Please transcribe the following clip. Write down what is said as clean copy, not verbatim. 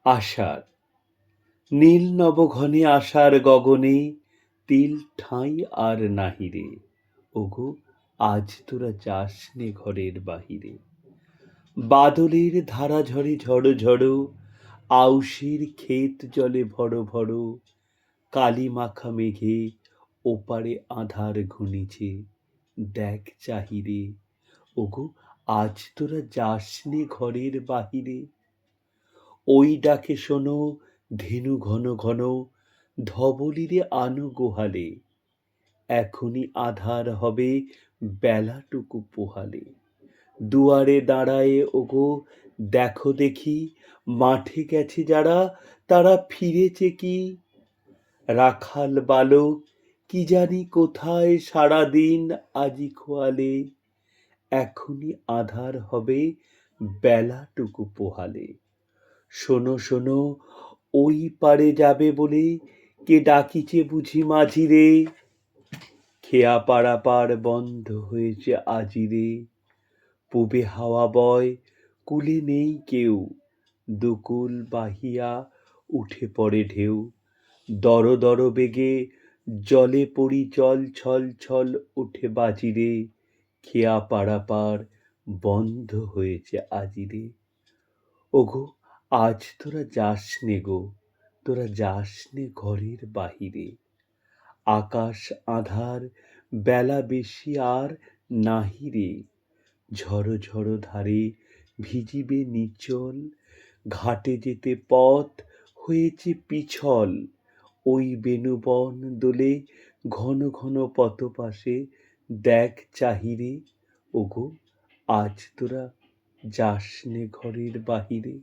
আষাঢ়, নীল নবঘনে আষাঢ় গগনে তিল ঠাঁই আর নাহি রে। ওগো আজ তোরা যাস নে ঘরের বাহিরে। বাদলের ধারা ঝরে ঝড়ো ঝড়ো, আউশির ক্ষেত জলে ভরো ভরো। কালি মাখা মেঘে ওপারে আঁধার ঘনিছে, দেখ চাহিরে। ওগো আজ তোরা যাস নে ঘরের বাহিরে। ওই ডাকে শোনো ধেনু ঘন ঘন, ধবলিরে আনো গোহালে। এখনই আঁধার হবে বেলাটুকু পোহালে। দুয়ারে দাঁড়ায়ে ওগো দেখো দেখি, মাঠে গেছে যারা তারা ফিরেছে কি। রাখাল বালক কি জানি কোথায় সারাদিন আজি খোয়ালে। এখনই আঁধার হবে বেলাটুকু পোহালে। শোনো শোনো, ওই পারে যাবে বলে কে ডাকিছে বুঝি মাঝিরে। খেয়া পারাপার বন্ধ হয়েছে আজিরে। পূবে হাওয়া বয় কূলে নেই কেউ, দুকুল বাহিয়া উঠে পড়ে ঢেউ। দর দর বেগে জলে পড়ি চল ছল ছল ওঠে বাজিরে। খেয়া পারাপার বন্ধ হয়েছে আজিরে। ওগো আজ তোরা যাস নে গো, তোরা যাস নে ঘরের বাহিরে। আকাশ আঁধার বেলা বেশি আর নাহি রে। ঝড়ো ঝড়ো ধারে ভিজিবে নিচল, ঘাটে যেতে পথ হয়েছে পিছল। ওই বেণুবন দোলে ঘন ঘন পথপাশে, দেখ চাহিরে। ওগো আজ তোরা যাস নে ঘরের বাহিরে।